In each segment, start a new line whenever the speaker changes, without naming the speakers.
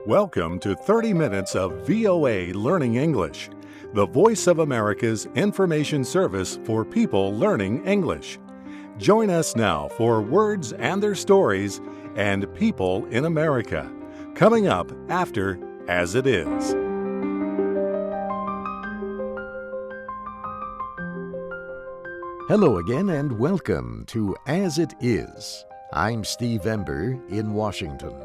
Welcome to 30 Minutes of VOA Learning English, the voice of America's information service for people learning English. Join us now for Words and Their Stories and People in America, coming up after As It Is.
Hello again and welcome to As It Is. I'm Steve Ember in Washington.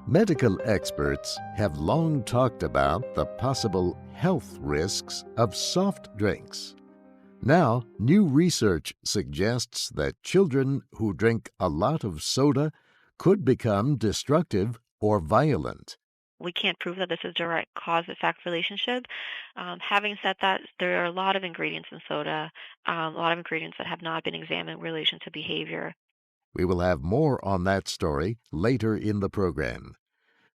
Medical experts have long talked about the possible health risks of soft drinks. Now, new research suggests that children who drink a lot of soda could become destructive or violent.
We can't prove that this is a direct cause-effect relationship. Having said that, there are a lot of ingredients in soda, a lot of ingredients that have not been examined in relation to behavior.
We will have more on that story later in the program.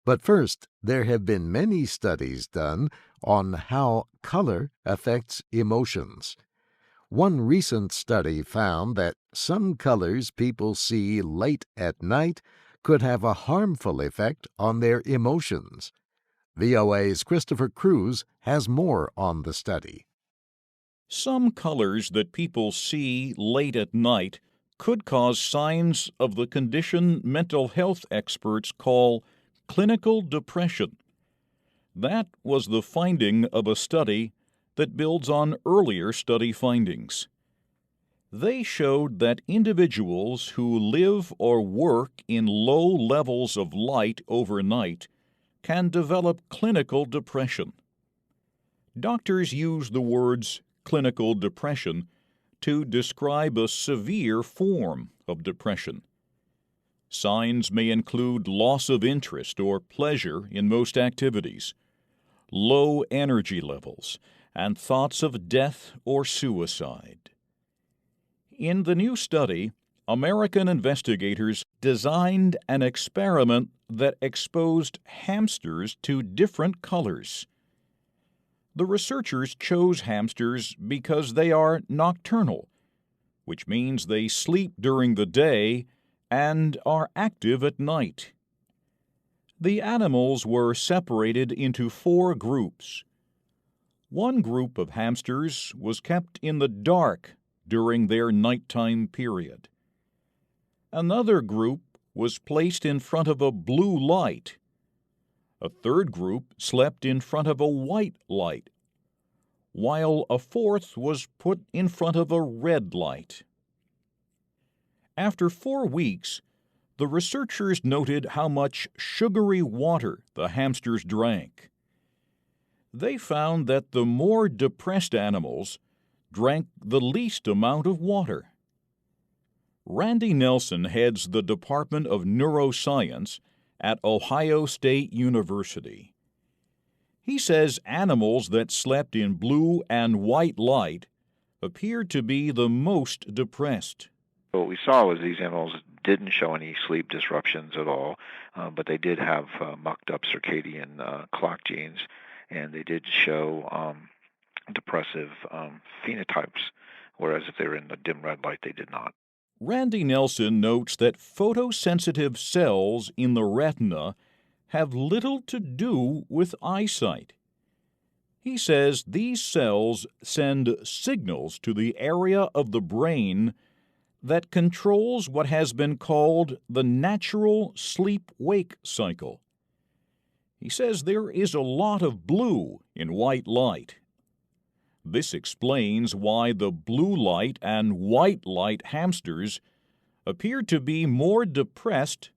But first, there have been many studies done on how color affects emotions. One recent study found that some colors people see late at night could have a harmful effect on their emotions. VOA's Christopher Cruz has more on the study.
Some colors that people see late at night could cause signs of the condition mental health experts call clinical depression. That was the finding of a study that builds on earlier study findings. They showed that individuals who live or work in low levels of light overnight can develop clinical depression. Doctors use the words clinical depression to describe a severe form of depression. Signs may include loss of interest or pleasure in most activities, low energy levels, and thoughts of death or suicide. In the new study, American investigators designed an experiment that exposed hamsters to different colors. The researchers chose hamsters because they are nocturnal, which means they sleep during the day and are active at night. The animals were separated into 4 groups. One group of hamsters was kept in the dark during their nighttime period. Another group was placed in front of a blue light. A third group slept in front of a white light, while a fourth was put in front of a red light. After 4 weeks, the researchers noted how much sugary water the hamsters drank. They found that the more depressed animals drank the least amount of water. Randy Nelson heads the Department of Neuroscience at Ohio State University. He says animals that slept in blue and white light appeared to be the most depressed.
What we saw was these animals didn't show any sleep disruptions at all, but they did have mucked up circadian clock genes, and they did show depressive phenotypes, whereas if they were in the dim red light, they did not.
Randy Nelson notes that photosensitive cells in the retina have little to do with eyesight. He says these cells send signals to the area of the brain that controls what has been called the natural sleep-wake cycle. He says there is a lot of blue in white light. This explains why the blue light and white light hamsters appear to be more depressed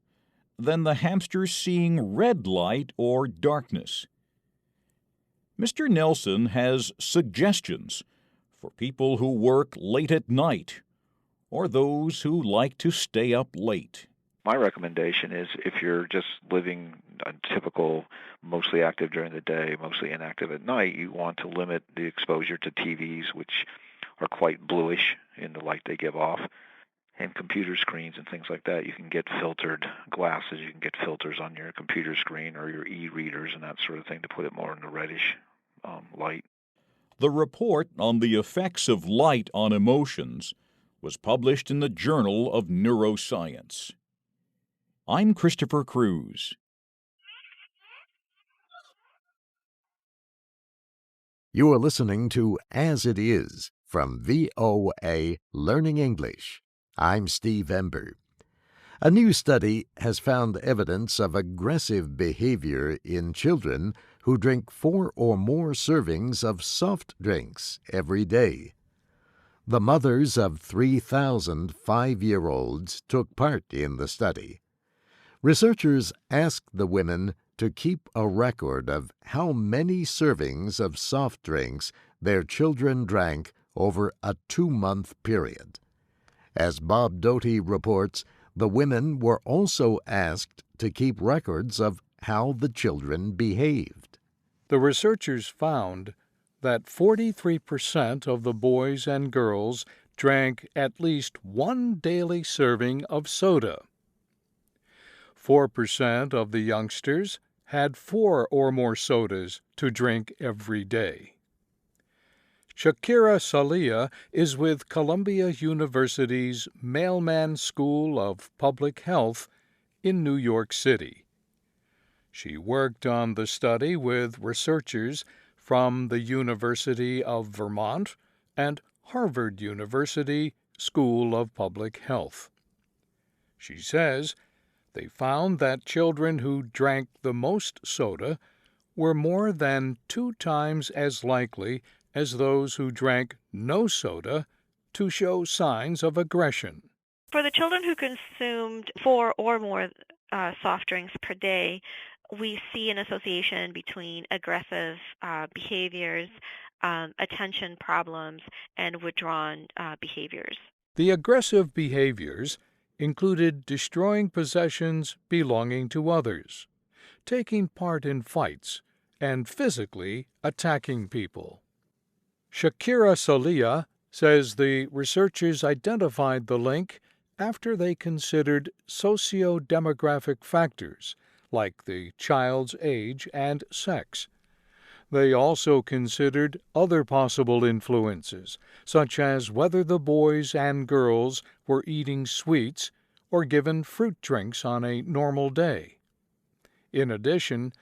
than the hamsters seeing red light or darkness. Mr. Nelson has suggestions for people who work late at night or those who like to stay up late.
My recommendation is if you're just living a typical, mostly active during the day, mostly inactive at night, you want to limit the exposure to TVs, which are quite bluish in the light they give off, and computer screens and things like that. You can get filtered glasses, you can get filters on your computer screen or your e-readers and that sort of thing to put it more in the reddish light.
The report on the effects of light on emotions was published in the Journal of Neuroscience. I'm Christopher Cruz.
You are listening to As It Is from VOA Learning English. I'm Steve Ember. A new study has found evidence of aggressive behavior in children who drink 4 or more servings of soft drinks every day. The mothers of 3,000 5-year-olds took part in the study. Researchers asked the women to keep a record of how many servings of soft drinks their children drank over a 2-month period. As Bob Doty reports, the women were also asked to keep records of how the children behaved.
The researchers found that 43% of the boys and girls drank at least 1 daily serving of soda. 4% of the youngsters had 4 or more sodas to drink every day. Shakira Salia is with Columbia University's Mailman School of Public Health in New York City. She worked on the study with researchers from the University of Vermont and Harvard University School of Public Health. She says they found that children who drank the most soda were more than 2 times as likely as those who drank no soda to show signs of aggression.
For the children who consumed 4 or more soft drinks per day, we see an association between aggressive behaviors, attention problems, and withdrawn behaviors.
The aggressive behaviors included destroying possessions belonging to others, taking part in fights, and physically attacking people. Shakira Salia says the researchers identified the link after they considered socio-demographic factors like the child's age and sex. They also considered other possible influences, such as whether the boys and girls were eating sweets or given fruit drinks on a normal day. In addition,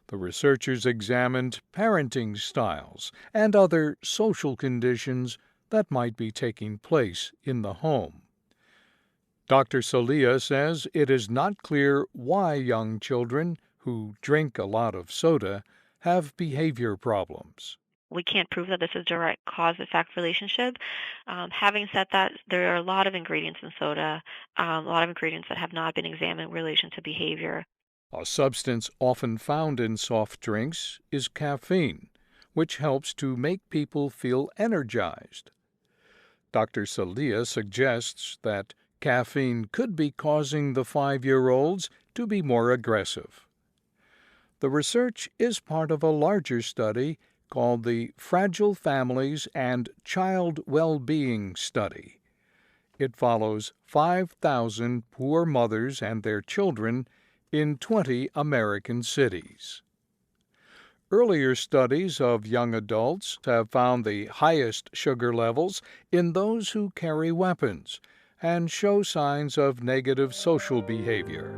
the researchers examined parenting styles and other social conditions that might be taking place in the home. Dr. Salia says it is not clear why young children who drink a lot of soda have behavior problems.
We can't prove that this is a direct cause-effect relationship. Having said that, there are a lot of ingredients in soda, a lot of ingredients that have not been examined in relation to behavior.
A substance often found in soft drinks is caffeine, which helps to make people feel energized. Dr. Salia suggests that caffeine could be causing the 5-year-olds to be more aggressive. The research is part of a larger study called the Fragile Families and Child Well-Being Study. It follows 5,000 poor mothers and their children in 20 American cities. Earlier studies of young adults have found the highest sugar levels in those who carry weapons and show signs of negative social behavior.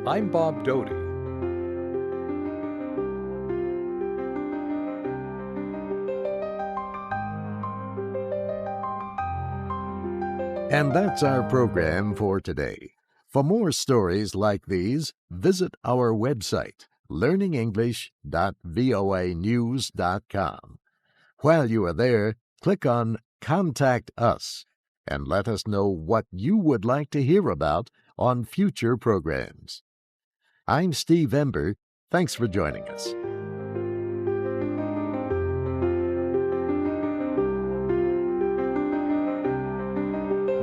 I'm Bob Doty.
And that's our program for today. For more stories like these, visit our website, learningenglish.voanews.com. While you are there, click on Contact Us and let us know what you would like to hear about on future programs. I'm Steve Ember. Thanks for joining us.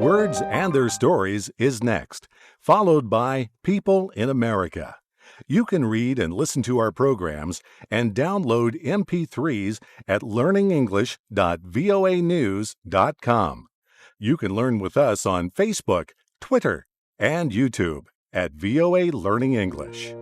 Words and Their Stories is next, followed by People in America. You can read and listen to our programs and download MP3s at learningenglish.voanews.com. You can learn with us on Facebook, Twitter, and YouTube at VOA Learning English.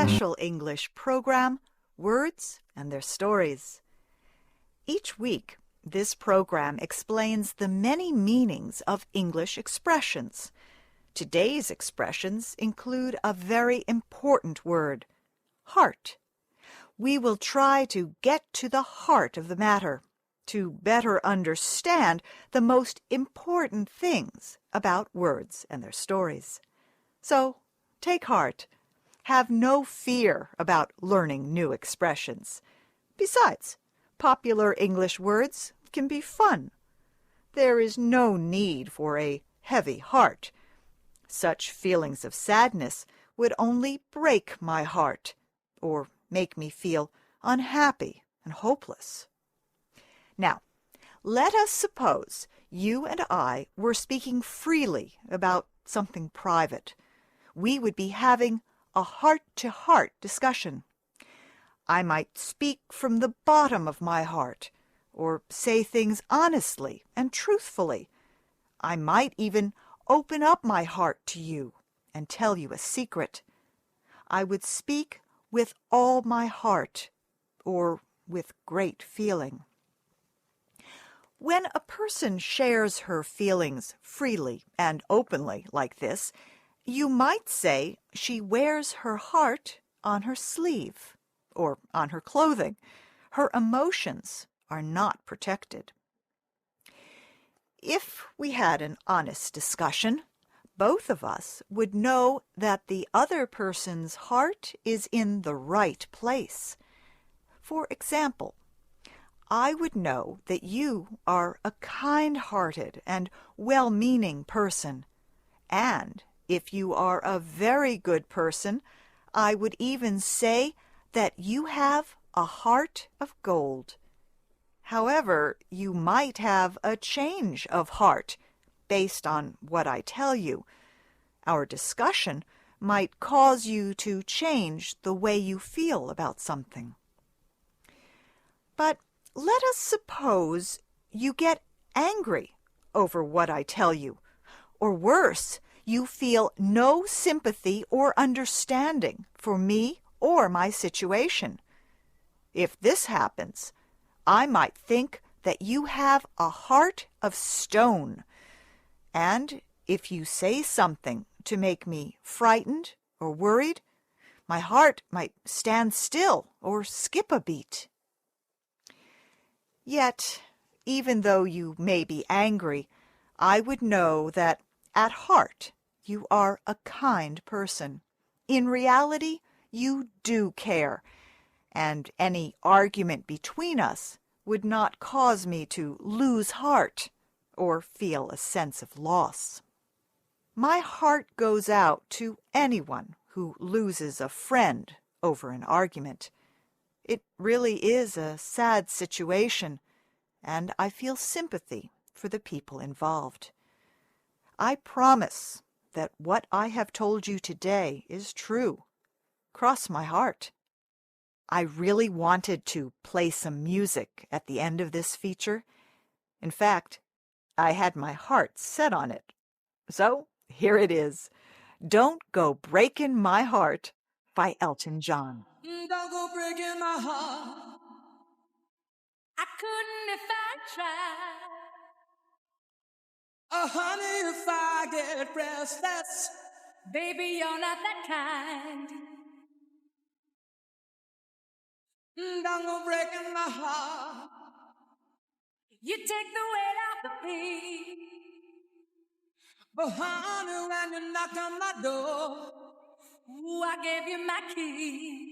special English program, Words and Their Stories. Each week, this program explains the many meanings of English expressions. Today's expressions include a very important word, heart. We will try to get to the heart of the matter, to better understand the most important things about words and their stories. So, take heart. Have no fear about learning new expressions. Besides, popular English words can be fun. There is no need for a heavy heart. Such feelings of sadness would only break my heart, or make me feel unhappy and hopeless. Now, let us suppose you and I were speaking freely about something private. We would be having a heart-to-heart discussion. I might speak from the bottom of my heart, or say things honestly and truthfully. I might even open up my heart to you and tell you a secret. I would speak with all my heart, or with great feeling. When a person shares her feelings freely and openly like this, you might say she wears her heart on her sleeve or on her clothing. Her emotions are not protected. If we had an honest discussion, both of us would know that the other person's heart is in the right place. For example, I would know that you are a kind-hearted and well-meaning person, and if you are a very good person, I would even say that you have a heart of gold. However, you might have a change of heart based on what I tell you. Our discussion might cause you to change the way you feel about something. But let us suppose you get angry over what I tell you, or worse, you feel no sympathy or understanding for me or my situation. If this happens, I might think that you have a heart of stone, and if you say something to make me frightened or worried, my heart might stand still or skip a beat. Yet, even though you may be angry, I would know that at heart you are a kind person. In reality, you do care, and any argument between us would not cause me to lose heart or feel a sense of loss. My heart goes out to anyone who loses a friend over an argument. It really is a sad situation, and I feel sympathy for the people involved. I promise that what I have told you today is true. Cross my heart. I really wanted to play some music at the end of this feature. In fact, I had my heart set on it. So, here it is. Don't Go Breakin' My Heart by Elton John.
Don't go breaking my heart. I couldn't if I tried. Oh, honey, if I get restless, baby, you're not that kind. Don't go breaking my heart. You take the weight off of me. But honey, when you knocked on my door, ooh, I gave you my key.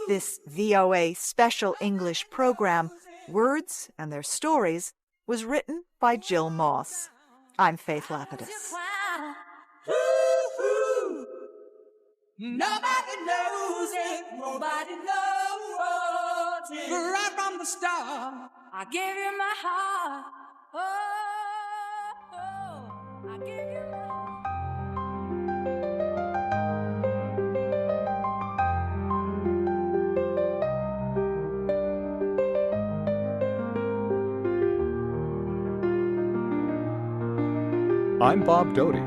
This VOA special English program, Words and Their Stories, was written by Jill Moss. I'm Faith Lapidus.
Nobody knows it, nobody knows it. Right from the start, I gave you my heart. Oh, I gave you my heart.
I'm Bob Doty.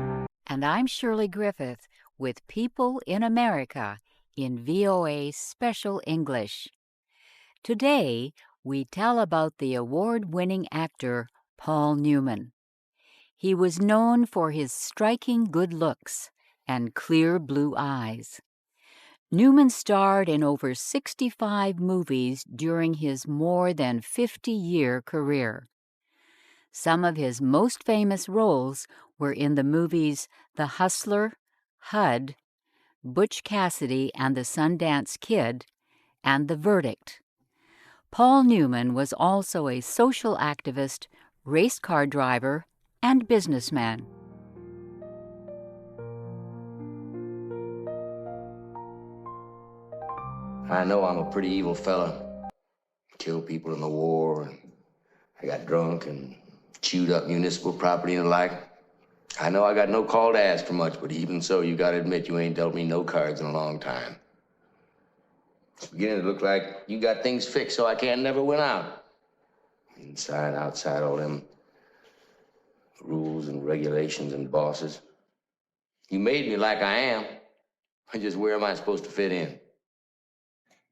And I'm Shirley Griffith with People in America in VOA Special English. Today, we tell about the award-winning actor Paul Newman. He was known for his striking good looks and clear blue eyes. Newman starred in over 65 movies during his more than 50-year career. Some of his most famous roles were in the movies The Hustler, HUD, Butch Cassidy and the Sundance Kid, and The Verdict. Paul Newman was also a social activist, race car driver, and businessman.
I know I'm a pretty evil fella. Killed people in the war, and I got drunk and chewed up municipal property and the like. I know I got no call to ask for much, but even so, you gotta admit you ain't dealt me no cards in a long time. It's beginning to look like you got things fixed so I can't never win out. Inside, outside, all them rules and regulations and bosses. You made me like I am. Just where am I supposed to fit in?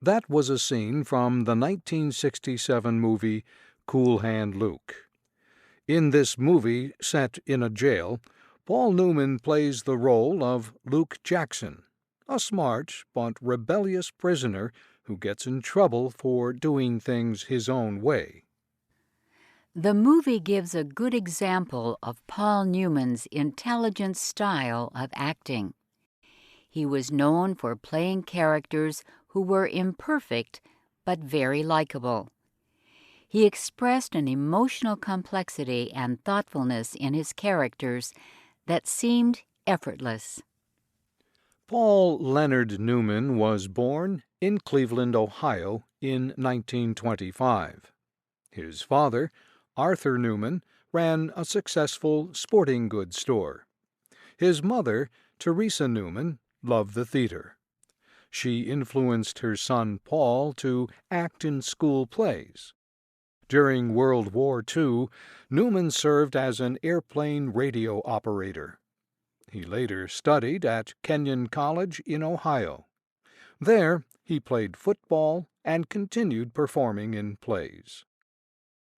That was a scene from the 1967 movie Cool Hand Luke. In this movie, set in a jail, Paul Newman plays the role of Luke Jackson, a smart but rebellious prisoner who gets in trouble for doing things his own way.
The movie gives a good example of Paul Newman's intelligent style of acting. He was known for playing characters who were imperfect but very likable. He expressed an emotional complexity and thoughtfulness in his characters that seemed effortless.
Paul Leonard Newman was born in Cleveland, Ohio in 1925. His father, Arthur Newman, ran a successful sporting goods store. His mother, Teresa Newman, loved the theater. She influenced her son Paul to act in school plays. During World War II, Newman served as an airplane radio operator. He later studied at Kenyon College in Ohio. There, he played football and continued performing in plays.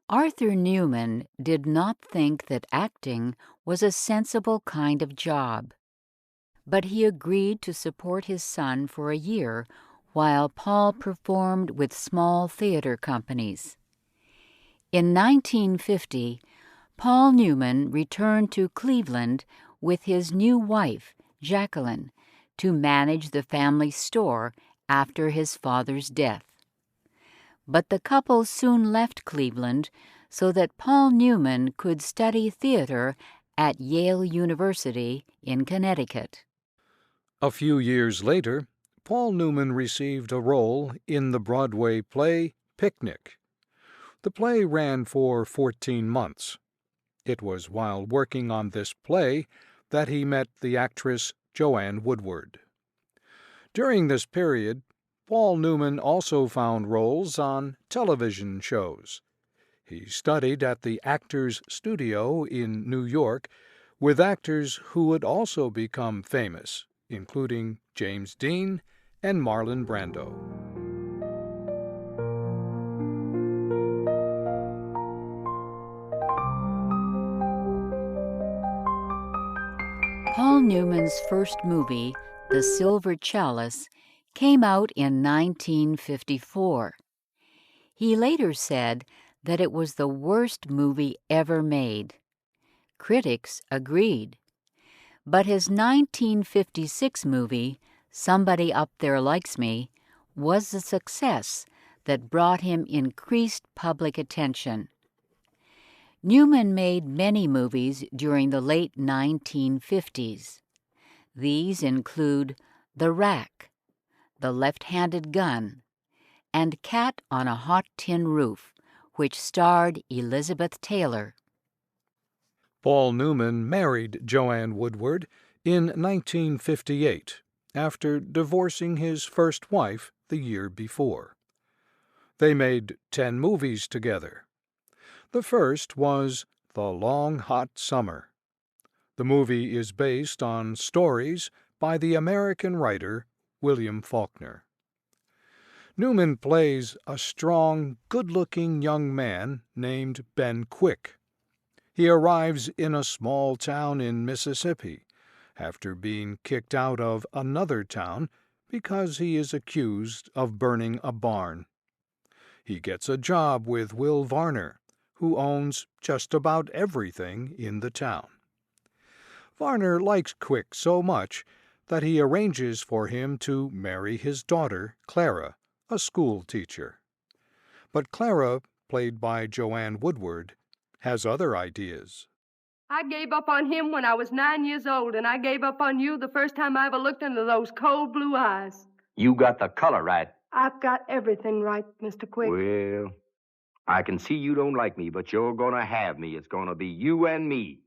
Arthur Newman did not think that acting was a sensible kind of job, but he agreed to support his son for a year while Paul performed with small theater companies. In 1950, Paul Newman returned to Cleveland with his new wife, Jacqueline, to manage the family store after his father's death. But the couple soon left Cleveland so that Paul Newman could study theater at Yale University in Connecticut.
A few years later, Paul Newman received a role in the Broadway play Picnic. The play ran for 14 months. It was while working on this play that he met the actress Joanne Woodward. During this period, Paul Newman also found roles on television shows. He studied at the Actors Studio in New York with actors who would also become famous, including James Dean and Marlon Brando.
Paul Newman's first movie, The Silver Chalice, came out in 1954. He later said that it was the worst movie ever made. Critics agreed. But his 1956 movie, Somebody Up There Likes Me, was a success that brought him increased public attention. Newman made many movies during the late 1950s. These include The Rack, The Left-Handed Gun, and Cat on a Hot Tin Roof, which starred Elizabeth Taylor.
Paul Newman married Joanne Woodward in 1958 after divorcing his first wife the year before. They made 10 movies together. The first was The Long Hot Summer. The movie is based on stories by the American writer William Faulkner. Newman plays a strong, good-looking young man named Ben Quick. He arrives in a small town in Mississippi after being kicked out of another town because he is accused of burning a barn. He gets a job with Will Varner, who owns just about everything in the town. Varner likes Quick so much that he arranges for him to marry his daughter, Clara, a school teacher. But Clara, played by Joanne Woodward, has other ideas.
I gave up on him when I was 9 years old, and I gave up on you the first time I ever looked into those cold blue eyes.
You got the color right.
I've got everything right, Mr. Quick.
Well, I can see you don't like me, but you're gonna have me. It's gonna be you and me.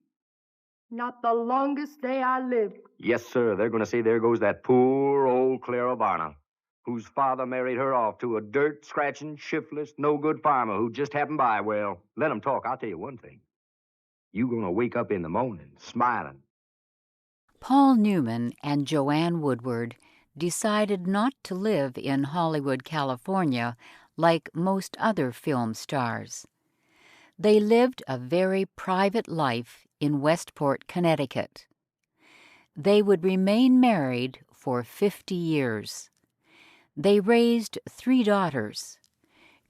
Not the longest day I live.
Yes, sir. They're gonna say there goes that poor old Clara Varner, whose father married her off to a dirt-scratching, shiftless, no-good farmer who just happened by. Well, let him talk. I'll tell you one thing. You're gonna wake up in the morning smiling.
Paul Newman and Joanne Woodward decided not to live in Hollywood, California, like most other film stars. They lived a very private life in Westport, Connecticut. They would remain married for 50 years. They raised 3 daughters.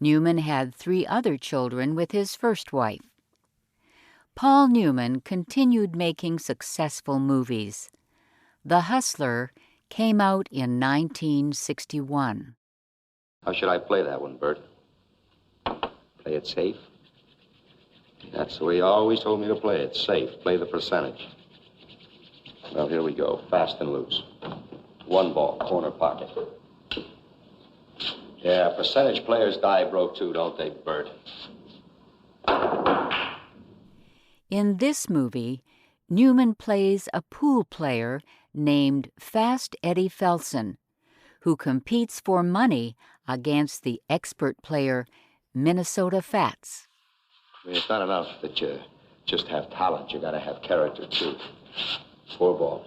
Newman had 3 other children with his first wife. Paul Newman continued making successful movies. The Hustler came out in 1961.
How should I play that one, Bert? Play it safe? That's the way you always told me to play it. Safe. Play the percentage. Well, here we go. Fast and loose. 1 ball, corner pocket. Yeah, percentage players die broke too, don't they, Bert?
In this movie, Newman plays a pool player named Fast Eddie Felson, who competes for money against the expert player Minnesota Fats.
I mean, it's not enough that you just have talent. You gotta have character, too. 4 ball.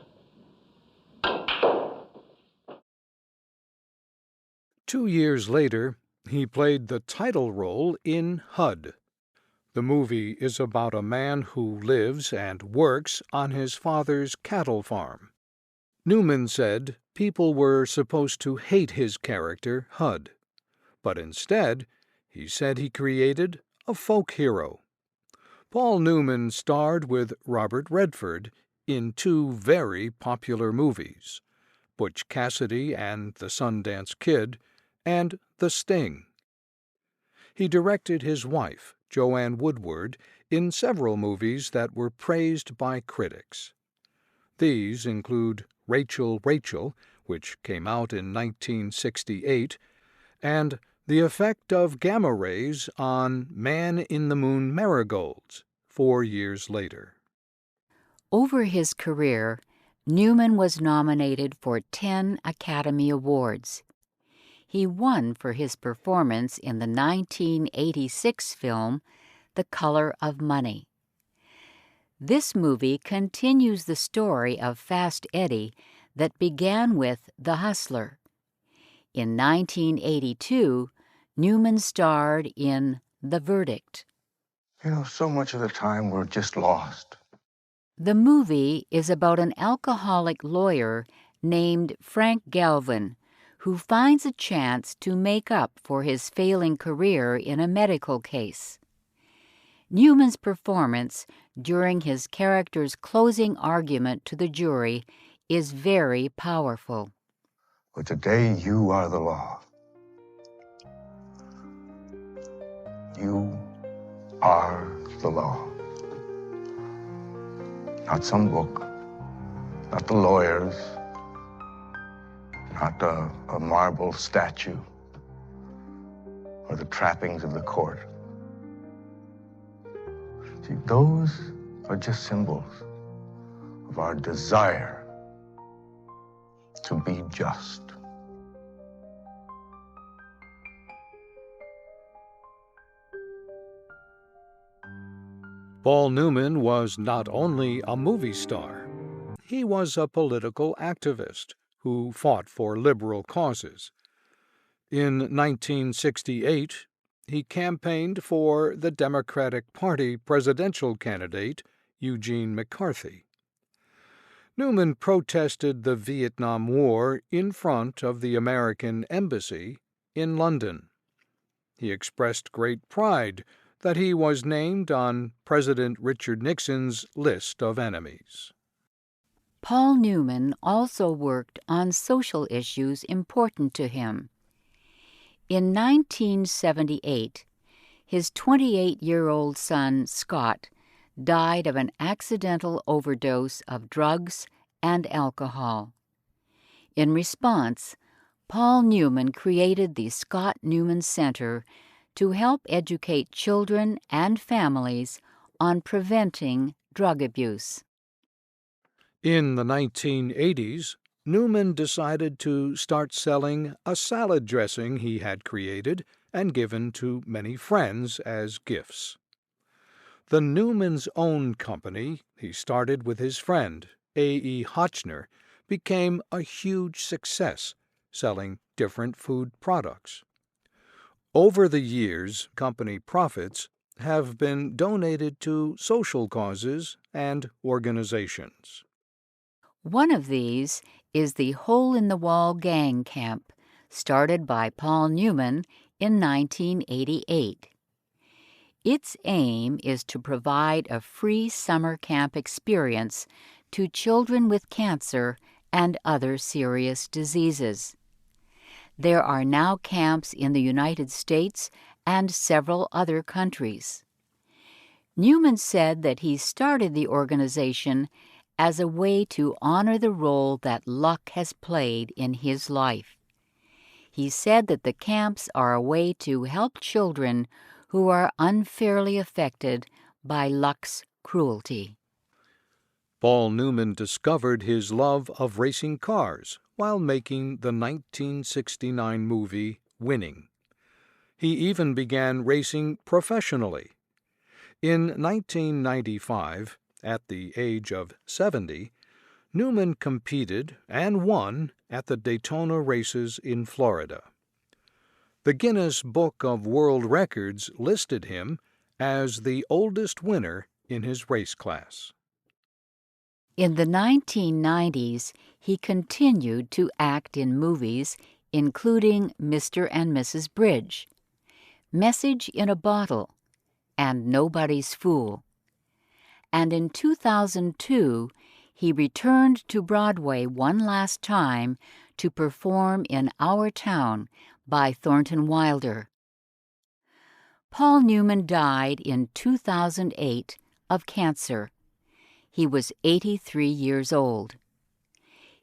2 years later, he played the title role in HUD. The movie is about a man who lives and works on his father's cattle farm. Newman said people were supposed to hate his character, HUD, but instead, he said he created a folk hero. Paul Newman starred with Robert Redford in 2 very popular movies, Butch Cassidy and the Sundance Kid, and The Sting. He directed his wife, Joanne Woodward, in several movies that were praised by critics. These include Rachel, Rachel, which came out in 1968, and The Effect of Gamma Rays on Man in the Moon Marigolds, 4 years later.
Over his career, Newman was nominated for 10 Academy Awards. He won for his performance in the 1986 film The Color of Money. This movie continues the story of Fast Eddie that began with The Hustler. In 1982, Newman starred in The Verdict.
You know, so much of the time we're just lost.
The movie is about an alcoholic lawyer named Frank Galvin, who finds a chance to make up for his failing career in a medical case. Newman's performance during his character's closing argument to the jury is very powerful.
But today you are the law. You are the law. Not some book, not the lawyers, not a marble statue or the trappings of the court. See, those are just symbols of our desire to be just.
Paul Newman was not only a movie star, he was a political activist who fought for liberal causes. In 1968, he campaigned for the Democratic Party presidential candidate Eugene McCarthy. Newman protested the Vietnam War in front of the American Embassy in London. He expressed great pride that he was named on President Richard Nixon's list of enemies.
Paul Newman also worked on social issues important to him. In 1978, his 28-year-old son, Scott, died of an accidental overdose of drugs and alcohol. In response, Paul Newman created the Scott Newman Center to help educate children and families on preventing drug abuse.
In the 1980s, Newman decided to start selling a salad dressing he had created and given to many friends as gifts. The Newman's Own company he started with his friend, A.E. Hotchner, became a huge success, selling different food products. Over the years, company profits have been donated to social causes and organizations.
One of these is the Hole in the Wall Gang Camp, started by Paul Newman in 1988. Its aim is to provide a free summer camp experience to children with cancer and other serious diseases. There are now camps in the United States and several other countries. Newman said that he started the organization as a way to honor the role that luck has played in his life. He said that the camps are a way to help children who are unfairly affected by luck's cruelty.
Paul Newman discovered his love of racing cars while making the 1969 movie Winning. He even began racing professionally. In 1995, at the age of 70, Newman competed and won at the Daytona races in Florida. The Guinness Book of World Records listed him as the oldest winner in his race class.
In the 1990s, he continued to act in movies, including Mr. and Mrs. Bridge, Message in a Bottle, and Nobody's Fool. And in 2002, he returned to Broadway one last time to perform in Our Town by Thornton Wilder. Paul Newman died in 2008 of cancer. He was 83 years old.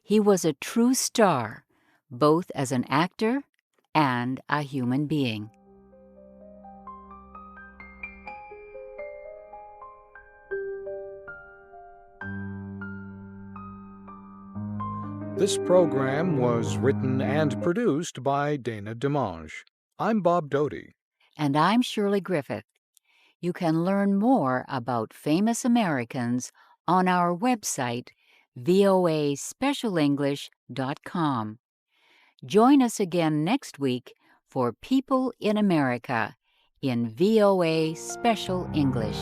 He was a true star, both as an actor and a human being.
This program was written and produced by Dana DeMange. I'm Bob Doty.
And I'm Shirley Griffith. You can learn more about famous Americans on our website, voaspecialenglish.com. Join us again next week for People in America in VOA Special English.